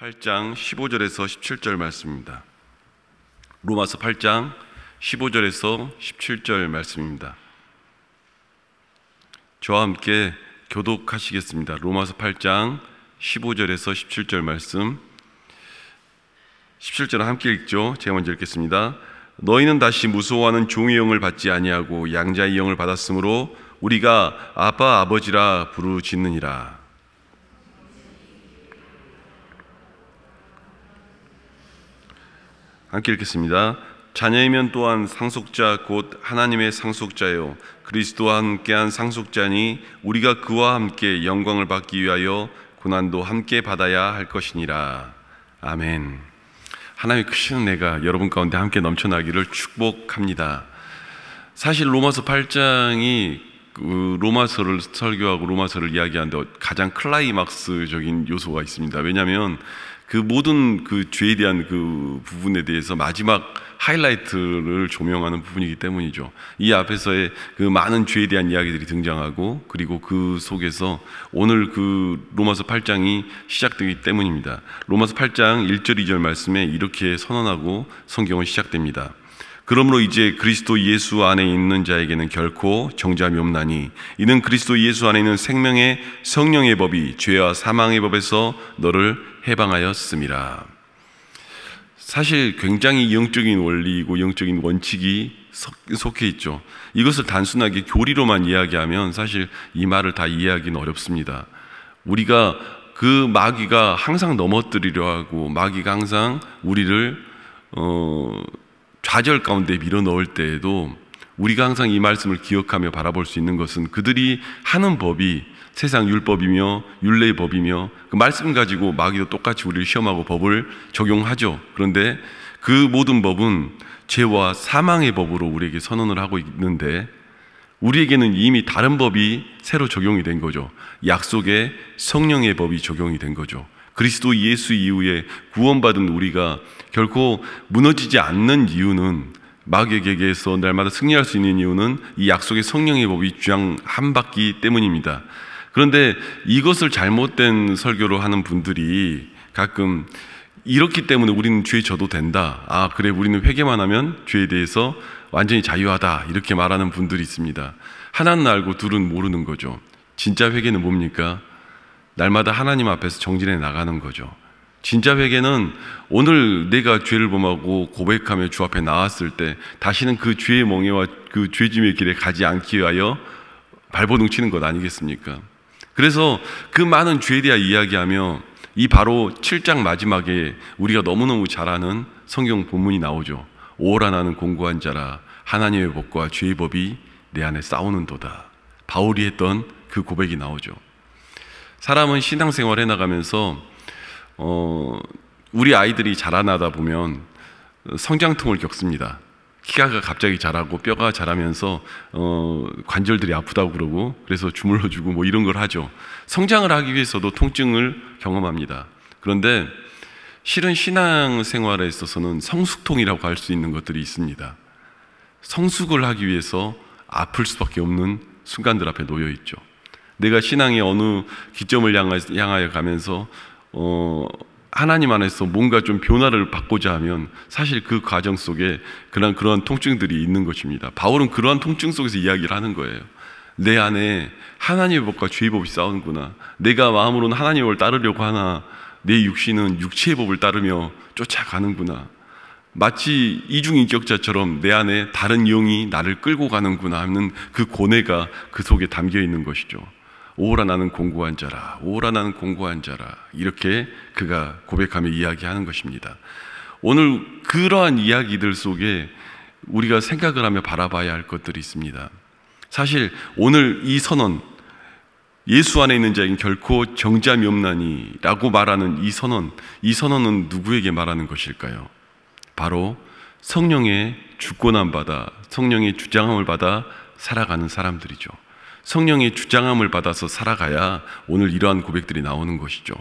8장 15절에서 17절 말씀입니다. 로마서 8장 15절에서 17절 말씀입니다. 저와 함께 교독하시겠습니다. 로마서 8장 15절에서 17절 말씀. 17절은 함께 읽죠. 제가 먼저 읽겠습니다. 너희는 다시 무서워하는 종의 영을 받지 아니하고 양자의 영을 받았으므로 우리가 아빠 아버지라 부르짖느니라. 함께 읽겠습니다. 자녀이면 또한 상속자 곧 하나님의 상속자요 그리스도와 함께한 상속자니 우리가 그와 함께 영광을 받기 위하여 고난도 함께 받아야 할 것이니라. 아멘. 하나님의 크신 은혜가 여러분 가운데 함께 넘쳐나기를 축복합니다. 사실 로마서 8장이 로마서를 설교하고 로마서를 이야기하는데 가장 클라이막스적인 요소가 있습니다. 왜냐하면 그 모든 그 죄에 대한 그 부분에 대해서 마지막 하이라이트를 조명하는 부분이기 때문이죠. 이 앞에서의 그 많은 죄에 대한 이야기들이 등장하고 그리고 그 속에서 오늘 그 로마서 8장이 시작되기 때문입니다. 로마서 8장 1절 2절 말씀에 이렇게 선언하고 성경은 시작됩니다. 그러므로 이제 그리스도 예수 안에 있는 자에게는 결코 정죄함이 없나니 이는 그리스도 예수 안에 있는 생명의 성령의 법이 죄와 사망의 법에서 너를 해방하였음이라. 사실 굉장히 영적인 원리이고 영적인 원칙이 속해 있죠. 이것을 단순하게 교리로만 이야기하면 사실 이 말을 다 이해하기는 어렵습니다. 우리가 그 마귀가 항상 넘어뜨리려 하고 마귀가 항상 우리를 좌절 가운데 밀어넣을 때에도 우리가 항상 이 말씀을 기억하며 바라볼 수 있는 것은 그들이 하는 법이 세상 율법이며 율례의 법이며 그 말씀 가지고 마귀도 똑같이 우리를 시험하고 법을 적용하죠. 그런데 그 모든 법은 죄와 사망의 법으로 우리에게 선언을 하고 있는데 우리에게는 이미 다른 법이 새로 적용이 된 거죠. 약속의 성령의 법이 적용이 된 거죠. 그리스도 예수 이후에 구원받은 우리가 결코 무너지지 않는 이유는 마귀에게서 날마다 승리할 수 있는 이유는 이 약속의 성령의 법이 주장함받기 때문입니다. 그런데 이것을 잘못된 설교로 하는 분들이 가끔 이렇기 때문에 우리는 죄에 져도 된다. 아, 그래, 우리는 회개만 하면 죄에 대해서 완전히 자유하다. 이렇게 말하는 분들이 있습니다. 하나는 알고 둘은 모르는 거죠. 진짜 회개는 뭡니까? 날마다 하나님 앞에서 정진해 나가는 거죠. 진짜 회개는 오늘 내가 죄를 범하고 고백하며 주 앞에 나왔을 때 다시는 그 죄의 멍에와 그 죄짐의 길에 가지 않기 위하여 발버둥 치는 것 아니겠습니까? 그래서 그 많은 죄에 대해 이야기하며 이 바로 7장 마지막에 우리가 너무너무 잘 아는 성경 본문이 나오죠. 오라 나는 공고한 자라 하나님의 법과 죄의 법이 내 안에 싸우는도다. 바울이 했던 그 고백이 나오죠. 사람은 신앙생활 해나가면서 우리 아이들이 자라나다 보면 성장통을 겪습니다. 키가 갑자기 자라고 뼈가 자라면서 관절들이 아프다고 그러고 그래서 주물러주고 뭐 이런 걸 하죠. 성장을 하기 위해서도 통증을 경험합니다. 그런데 실은 신앙생활에 있어서는 성숙통이라고 할 수 있는 것들이 있습니다. 성숙을 하기 위해서 아플 수밖에 없는 순간들 앞에 놓여 있죠. 내가 신앙의 어느 기점을 향하여 가면서 하나님 안에서 뭔가 좀 변화를 받고자 하면 사실 그 과정 속에 그러한 통증들이 있는 것입니다. 바울은 그러한 통증 속에서 이야기를 하는 거예요. 내 안에 하나님의 법과 죄의 법이 싸우는구나. 내가 마음으로는 하나님을 따르려고 하나 내 육신은 육체의 법을 따르며 쫓아가는구나. 마치 이중인격자처럼 내 안에 다른 영이 나를 끌고 가는구나 하는 그 고뇌가 그 속에 담겨 있는 것이죠. 오라 나는 공고한 자라, 오라 나는 공고한 자라, 이렇게 그가 고백하며 이야기하는 것입니다. 오늘 그러한 이야기들 속에 우리가 생각을 하며 바라봐야 할 것들이 있습니다. 사실 오늘 이 선언, 예수 안에 있는 자에게는 결코 정죄함이 없나니 라고 말하는 이 선언은 누구에게 말하는 것일까요? 바로 성령의 주권함 받아, 성령의 주장함을 받아 살아가는 사람들이죠. 성령의 주장함을 받아서 살아가야 오늘 이러한 고백들이 나오는 것이죠.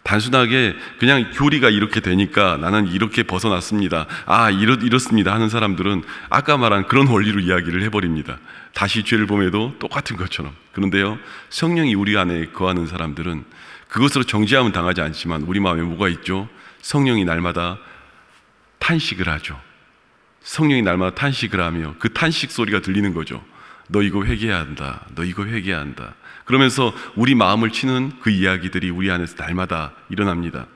단순하게 그냥 교리가 이렇게 되니까 나는 이렇게 벗어났습니다. 아, 이렇습니다 하는 사람들은 아까 말한 그런 원리로 이야기를 해버립니다. 다시 죄를 범해도 똑같은 것처럼. 그런데요, 성령이 우리 안에 거하는 사람들은 그것으로 정죄함은 당하지 않지만 우리 마음에 뭐가 있죠? 성령이 날마다 탄식을 하죠. 성령이 날마다 탄식을 하며 그 탄식 소리가 들리는 거죠. 너 이거 회개해야 한다. 너 이거 회개해야 한다. 그러면서 우리 마음을 치는 그 이야기들이 우리 안에서 날마다 일어납니다.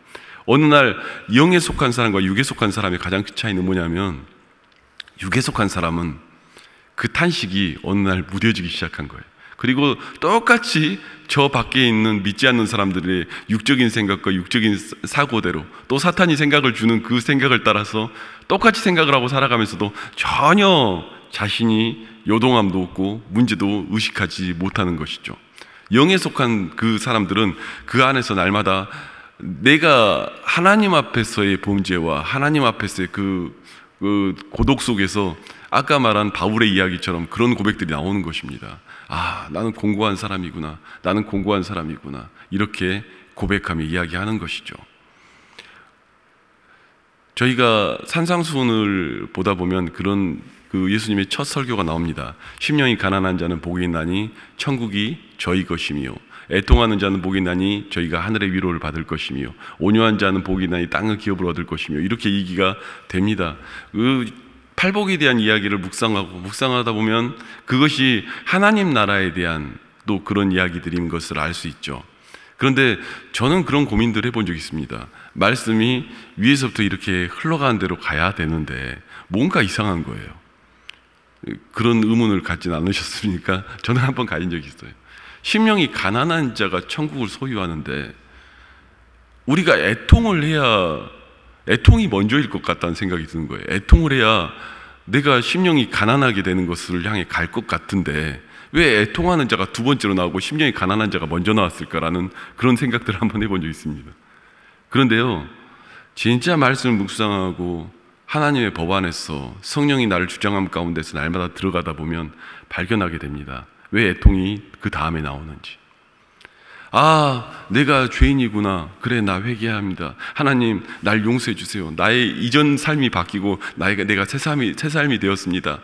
어느 날 영에 속한 사람과 육에 속한 사람의 가장 큰 차이는 뭐냐면, 육에 속한 사람은 그 탄식이 어느 날 무뎌지기 시작한 거예요. 그리고 똑같이 저 밖에 있는 믿지 않는 사람들의 육적인 생각과 육적인 사고대로, 또 사탄이 생각을 주는 그 생각을 따라서 똑같이 생각을 하고 살아가면서도 전혀 자신이 요동함도 없고 문제도 의식하지 못하는 것이죠. 영에 속한 그 사람들은 그 안에서 날마다 내가 하나님 앞에서의 범죄와 하나님 앞에서의 그 고독 속에서 아까 말한 바울의 이야기처럼 그런 고백들이 나오는 것입니다. 아, 나는 공고한 사람이구나. 나는 공고한 사람이구나. 이렇게 고백하며 이야기하는 것이죠. 저희가 산상수훈을 보다 보면 그런 그 예수님의 첫 설교가 나옵니다. 심령이 가난한 자는 복이 있나니 천국이 저희 것이며, 애통하는 자는 복이 있나니 저희가 하늘의 위로를 받을 것이며, 온유한 자는 복이 있나니 땅의 기업을 얻을 것이며, 이렇게 얘기가 됩니다. 그 팔복에 대한 이야기를 묵상하다 보면 그것이 하나님 나라에 대한 또 그런 이야기들인 것을 알 수 있죠. 그런데 저는 그런 고민들을 해본 적이 있습니다. 말씀이 위에서부터 이렇게 흘러가는 대로 가야 되는데 뭔가 이상한 거예요. 그런 의문을 갖진 않으셨습니까? 저는 한번 가진 적이 있어요. 심령이 가난한 자가 천국을 소유하는데 우리가 애통을 해야, 애통이 먼저일 것 같다는 생각이 드는 거예요. 애통을 해야 내가 심령이 가난하게 되는 것을 향해 갈 것 같은데 왜 애통하는 자가 두 번째로 나오고 심령이 가난한 자가 먼저 나왔을까라는 그런 생각들을 한번 해본 적이 있습니다. 그런데요, 진짜 말씀을 묵상하고 하나님의 법 안에서 성령이 나를 주장함 가운데서 날마다 들어가다 보면 발견하게 됩니다. 왜 애통이 그 다음에 나오는지. 아, 내가 죄인이구나. 그래, 나 회개합니다. 하나님, 날 용서해 주세요. 나의 이전 삶이 바뀌고 내가 새 삶이 되었습니다.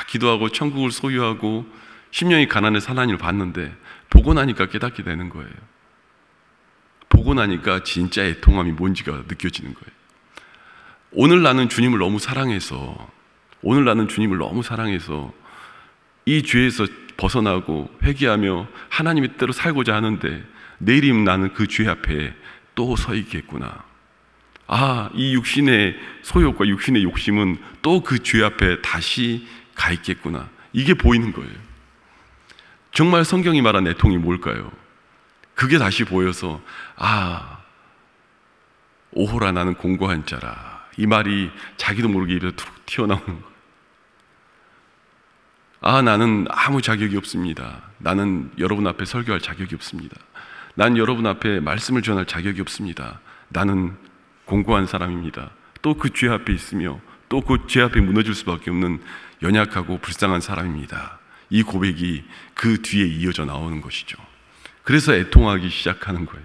기도하고 천국을 소유하고 심령이 가난해서 하나님을 봤는데 보고 나니까 깨닫게 되는 거예요. 보고 나니까 진짜 애통함이 뭔지가 느껴지는 거예요. 오늘 나는 주님을 너무 사랑해서 이 죄에서 벗어나고 회개하며 하나님의 뜻대로 살고자 하는데 내일이면 나는 그 죄 앞에 또 서 있겠구나. 아, 이 육신의 소욕과 육신의 욕심은 또 그 죄 앞에 다시 가 있겠구나. 이게 보이는 거예요. 정말 성경이 말한 애통이 뭘까요? 그게 다시 보여서, 아, 오호라 나는 공고한 자라. 이 말이 자기도 모르게 입에서 툭 튀어나오는 거예요. 아, 나는 아무 자격이 없습니다. 나는 여러분 앞에 설교할 자격이 없습니다. 난 여러분 앞에 말씀을 전할 자격이 없습니다. 나는 공고한 사람입니다. 또 그 죄 앞에 있으며 또 그 죄 앞에 무너질 수밖에 없는 연약하고 불쌍한 사람입니다. 이 고백이 그 뒤에 이어져 나오는 것이죠. 그래서 애통하기 시작하는 거예요.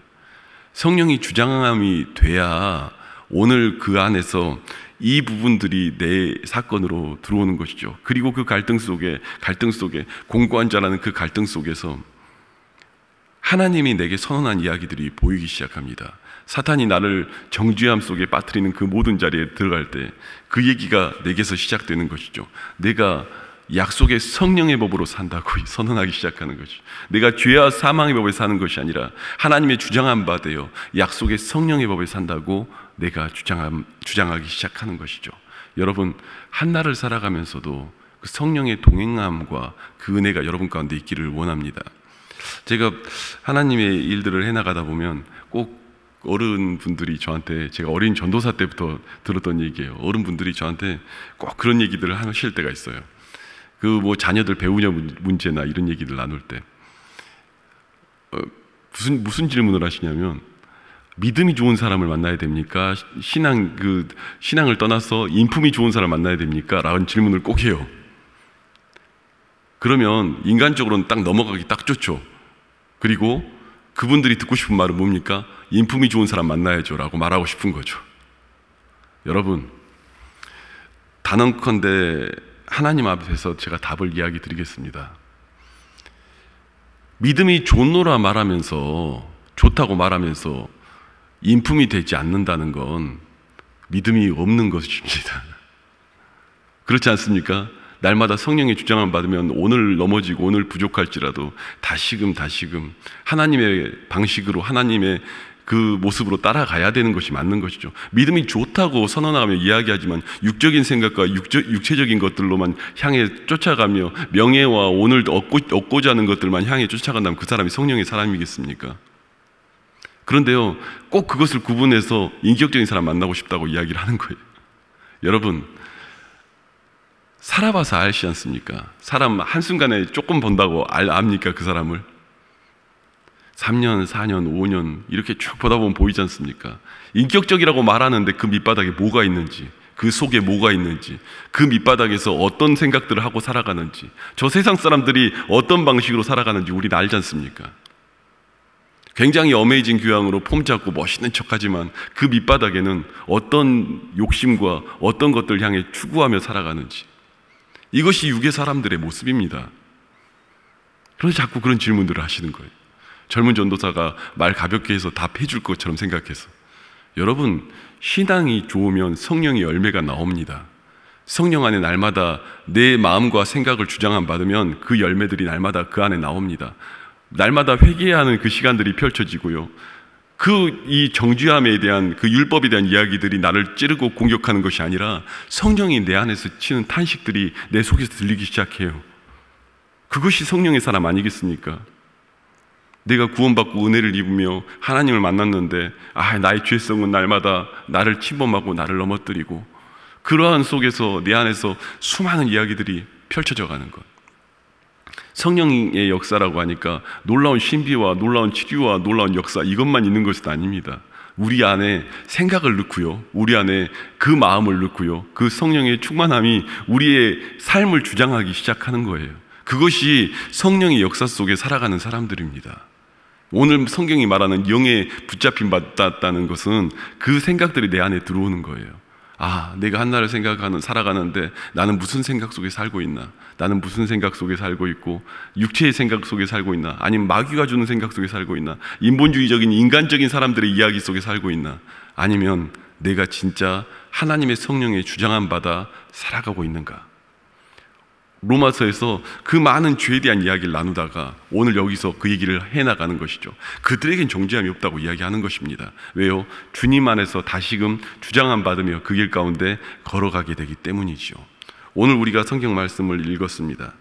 성령이 주장함이 돼야 오늘 그 안에서 이 부분들이 내 사건으로 들어오는 것이죠. 그리고 그 갈등 속에 공고한 자라는 그 갈등 속에서 하나님이 내게 선언한 이야기들이 보이기 시작합니다. 사탄이 나를 정죄함 속에 빠뜨리는 그 모든 자리에 들어갈 때 그 얘기가 내게서 시작되는 것이죠. 내가 약속의 성령의 법으로 산다고 선언하기 시작하는 것이죠. 내가 죄와 사망의 법에 사는 것이 아니라 하나님의 주장한 바 되어 약속의 성령의 법에 산다고 내가 주장하기 시작하는 것이죠. 여러분, 한날을 살아가면서도 그 성령의 동행함과 그 은혜가 여러분 가운데 있기를 원합니다. 제가 하나님의 일들을 해나가다 보면 꼭 어른분들이 저한테, 제가 어린 전도사 때부터 들었던 얘기예요. 어른분들이 저한테 꼭 그런 얘기들을 하실 때가 있어요. 그 뭐 자녀들 배우냐 문제나 이런 얘기를 나눌 때 무슨 질문을 하시냐면, 믿음이 좋은 사람을 만나야 됩니까? 신앙을 떠나서 인품이 좋은 사람을 만나야 됩니까? 라는 질문을 꼭 해요. 그러면 인간적으로는 딱 넘어가기 딱 좋죠. 그리고 그분들이 듣고 싶은 말은 뭡니까? 인품이 좋은 사람 만나야죠 라고 말하고 싶은 거죠. 여러분, 단언컨대 하나님 앞에서 제가 답을 이야기 드리겠습니다. 믿음이 좋노라 말하면서 좋다고 말하면서 인품이 되지 않는다는 건 믿음이 없는 것입니다. 그렇지 않습니까? 날마다 성령의 주장을 받으면 오늘 넘어지고 오늘 부족할지라도 다시금 하나님의 방식으로, 하나님의 그 모습으로 따라가야 되는 것이 맞는 것이죠. 믿음이 좋다고 선언하며 이야기하지만 육적인 생각과 육체적인 것들로만 향해 쫓아가며 명예와 오늘 얻고자 하는 것들만 향해 쫓아간다면 그 사람이 성령의 사람이겠습니까? 그런데요, 꼭 그것을 구분해서 인격적인 사람 만나고 싶다고 이야기를 하는 거예요. 여러분, 살아봐서 알지 않습니까? 사람 한순간에 조금 본다고 압니까? 그 사람을 3년, 4년, 5년 이렇게 쭉 보다 보면 보이지 않습니까? 인격적이라고 말하는데 그 밑바닥에 뭐가 있는지, 그 속에 뭐가 있는지, 그 밑바닥에서 어떤 생각들을 하고 살아가는지, 저 세상 사람들이 어떤 방식으로 살아가는지 우리는 알지 않습니까? 굉장히 어메이징 교양으로 폼 잡고 멋있는 척하지만 그 밑바닥에는 어떤 욕심과 어떤 것들을 향해 추구하며 살아가는지, 이것이 육의 사람들의 모습입니다. 그래서 자꾸 그런 질문들을 하시는 거예요. 젊은 전도사가 말 가볍게 해서 답해 줄 것처럼 생각해서. 여러분, 신앙이 좋으면 성령의 열매가 나옵니다. 성령 안에 날마다 내 마음과 생각을 주장함 받으면 그 열매들이 날마다 그 안에 나옵니다. 날마다 회개하는 그 시간들이 펼쳐지고요, 이 정죄함에 대한, 그 율법에 대한 이야기들이 나를 찌르고 공격하는 것이 아니라 성령이 내 안에서 치는 탄식들이 내 속에서 들리기 시작해요. 그것이 성령의 사람 아니겠습니까? 내가 구원받고 은혜를 입으며 하나님을 만났는데 나의 죄성은 날마다 나를 침범하고 나를 넘어뜨리고, 그러한 속에서 내 안에서 수많은 이야기들이 펼쳐져 가는 것. 성령의 역사라고 하니까 놀라운 신비와 놀라운 치유와 놀라운 역사, 이것만 있는 것은 아닙니다. 우리 안에 생각을 넣고요, 우리 안에 그 마음을 넣고요, 그 성령의 충만함이 우리의 삶을 주장하기 시작하는 거예요. 그것이 성령의 역사 속에 살아가는 사람들입니다. 오늘 성경이 말하는 영에 붙잡힘 받았다는 것은 그 생각들이 내 안에 들어오는 거예요. 내가 한나를 살아가는데 나는 무슨 생각 속에 살고 있나? 나는 무슨 생각 속에 살고 있고, 육체의 생각 속에 살고 있나? 아니면 마귀가 주는 생각 속에 살고 있나? 인본주의적인 인간적인 사람들의 이야기 속에 살고 있나? 아니면 내가 진짜 하나님의 성령에 주장함 받아 살아가고 있는가? 로마서에서 그 많은 죄에 대한 이야기를 나누다가 오늘 여기서 그 얘기를 해나가는 것이죠. 그들에겐 정죄함이 없다고 이야기하는 것입니다. 왜요? 주님 안에서 다시금 주장함 받으며 그 길 가운데 걸어가게 되기 때문이죠. 오늘 우리가 성경 말씀을 읽었습니다.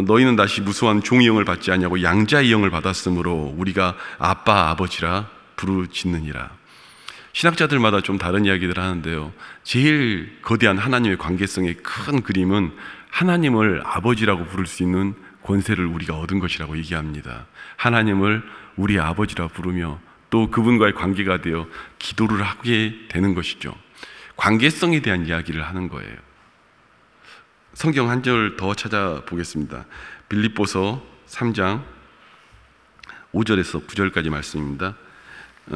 너희는 다시 무수한 종의 영을 받지 않냐고 양자의 영을 받았으므로 우리가 아빠 아버지라 부르짖느니라. 신학자들마다 좀 다른 이야기를 하는데요, 제일 거대한 하나님의 관계성의 큰 그림은 하나님을 아버지라고 부를 수 있는 권세를 우리가 얻은 것이라고 얘기합니다. 하나님을 우리 아버지라 부르며 또 그분과의 관계가 되어 기도를 하게 되는 것이죠. 관계성에 대한 이야기를 하는 거예요. 성경 한 절 더 찾아보겠습니다. 빌립보서 3장 5절에서 9절까지 말씀입니다.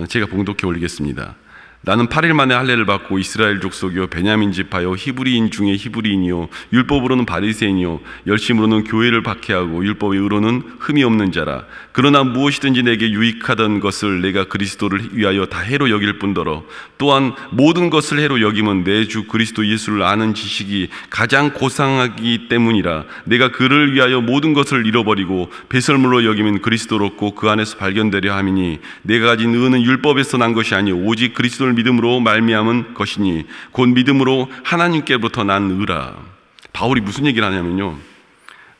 제가 봉독해 올리겠습니다. 나는 8일 만에 할례를 받고 이스라엘 족속이요 베냐민 지파요 히브리인 중에 히브리인이요 율법으로는 바리새인이요 열심으로는 교회를 박해하고 율법의 의로는 흠이 없는 자라. 그러나 무엇이든지 내게 유익하던 것을 내가 그리스도를 위하여 다 해로 여길 뿐더러 또한 모든 것을 해로 여김은 내 주 그리스도 예수를 아는 지식이 가장 고상하기 때문이라. 내가 그를 위하여 모든 것을 잃어버리고 배설물로 여기면 그리스도를 얻고 그 안에서 발견되려 함이니 내가 가진 의는 율법에서 난 것이 아니요 오직 그리스도를 믿음으로 말미암은 것이니 곧 믿음으로 하나님께로부터 난 의라. 바울이 무슨 얘기를 하냐면요,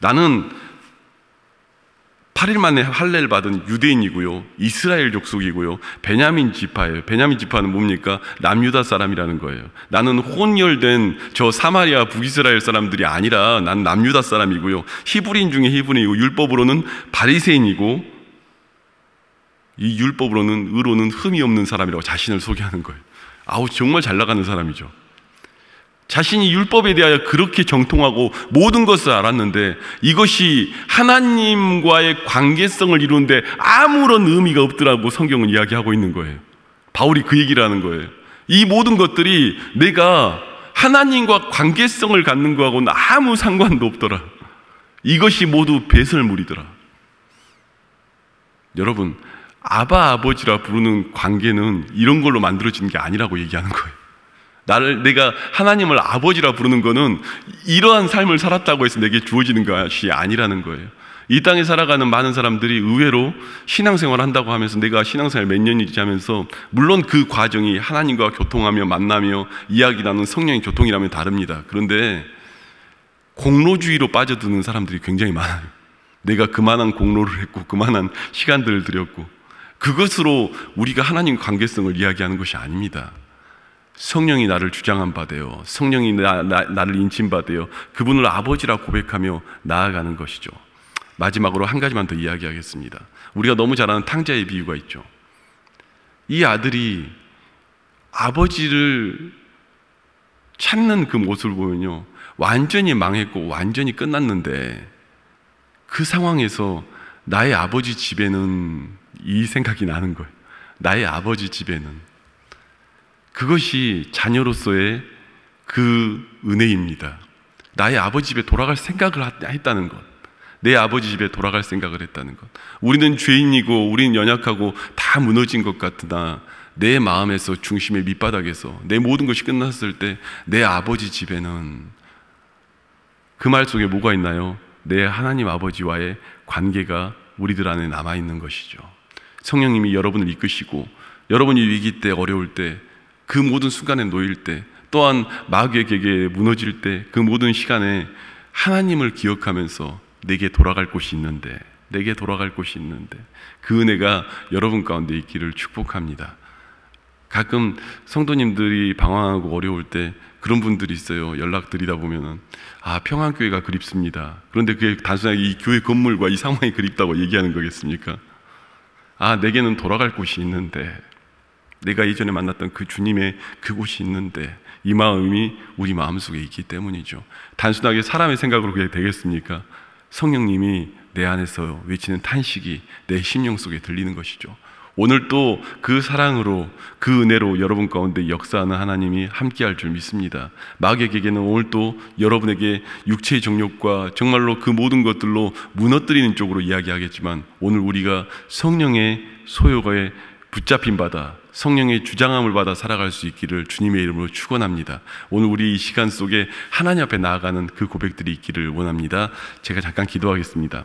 나는 8일 만에 할례를 받은 유대인이고요, 이스라엘 족속이고요, 베냐민 지파예요. 베냐민 지파는 뭡니까? 남유다 사람이라는 거예요. 나는 혼혈된 저 사마리아 북이스라엘 사람들이 아니라 난 남유다 사람이고요, 히브리인 중에 히브리인이고 율법으로는 바리새인이고 이 율법으로는 의로는 흠이 없는 사람이라고 자신을 소개하는 거예요. 정말 잘 나가는 사람이죠. 자신이 율법에 대하여 그렇게 정통하고 모든 것을 알았는데 이것이 하나님과의 관계성을 이루는데 아무런 의미가 없더라고 성경은 이야기하고 있는 거예요. 바울이 그 얘기를 하는 거예요. 이 모든 것들이 내가 하나님과 관계성을 갖는 거하고는 아무 상관도 없더라. 이것이 모두 배설물이더라. 여러분, 아바 아버지라 부르는 관계는 이런 걸로 만들어지는 게 아니라고 얘기하는 거예요. 내가 하나님을 아버지라 부르는 거는 이러한 삶을 살았다고 해서 내게 주어지는 것이 아니라는 거예요. 이 땅에 살아가는 많은 사람들이 의외로 신앙생활을 한다고 하면서 내가 신앙생활 몇 년이지 하면서 물론 그 과정이 하나님과 교통하며 만나며 이야기 나누는 성령의 교통이라면 다릅니다. 그런데 공로주의로 빠져드는 사람들이 굉장히 많아요. 내가 그만한 공로를 했고 그만한 시간들을 들였고 그것으로 우리가 하나님 관계성을 이야기하는 것이 아닙니다. 성령이 나를 주장한 바 되어 성령이 나를 인침바 되어 그분을 아버지라 고백하며 나아가는 것이죠. 마지막으로 한 가지만 더 이야기하겠습니다. 우리가 너무 잘 아는 탕자의 비유가 있죠. 이 아들이 아버지를 찾는 그 모습을 보면요, 완전히 망했고 완전히 끝났는데 그 상황에서 나의 아버지 집에는 이 생각이 나는 거예요. 나의 아버지 집에는. 그것이 자녀로서의 그 은혜입니다. 나의 아버지 집에 돌아갈 생각을 했다는 것. 내 아버지 집에 돌아갈 생각을 했다는 것. 우리는 죄인이고 우리는 연약하고 다 무너진 것 같으나 내 마음에서 중심의 밑바닥에서 내 모든 것이 끝났을 때 내 아버지 집에는 그 말 속에 뭐가 있나요? 내 하나님 아버지와의 관계가 우리들 안에 남아있는 것이죠. 성령님이 여러분을 이끄시고 여러분이 위기 때, 어려울 때, 그 모든 순간에 놓일 때, 또한 마귀의 계계에 무너질 때, 그 모든 시간에 하나님을 기억하면서 내게 돌아갈 곳이 있는데, 내게 돌아갈 곳이 있는데 그 은혜가 여러분 가운데 있기를 축복합니다. 가끔 성도님들이 방황하고 어려울 때 그런 분들이 있어요. 연락드리다 보면은 평안교회가 그립습니다. 그런데 그게 단순하게 이 교회 건물과 이 상황이 그립다고 얘기하는 거겠습니까? 내게는 돌아갈 곳이 있는데, 내가 예전에 만났던 그 주님의 그곳이 있는데, 이 마음이 우리 마음속에 있기 때문이죠. 단순하게 사람의 생각으로 그게 되겠습니까? 성령님이 내 안에서 외치는 탄식이 내 심령 속에 들리는 것이죠. 오늘 또 그 사랑으로, 그 은혜로 여러분 가운데 역사하는 하나님이 함께할 줄 믿습니다. 마귀에게는 오늘 또 여러분에게 육체의 정욕과 정말로 그 모든 것들로 무너뜨리는 쪽으로 이야기하겠지만, 오늘 우리가 성령의 소요에 붙잡힌 바다, 성령의 주장함을 받아 살아갈 수 있기를 주님의 이름으로 축원합니다. 오늘 우리 이 시간 속에 하나님 앞에 나아가는 그 고백들이 있기를 원합니다. 제가 잠깐 기도하겠습니다.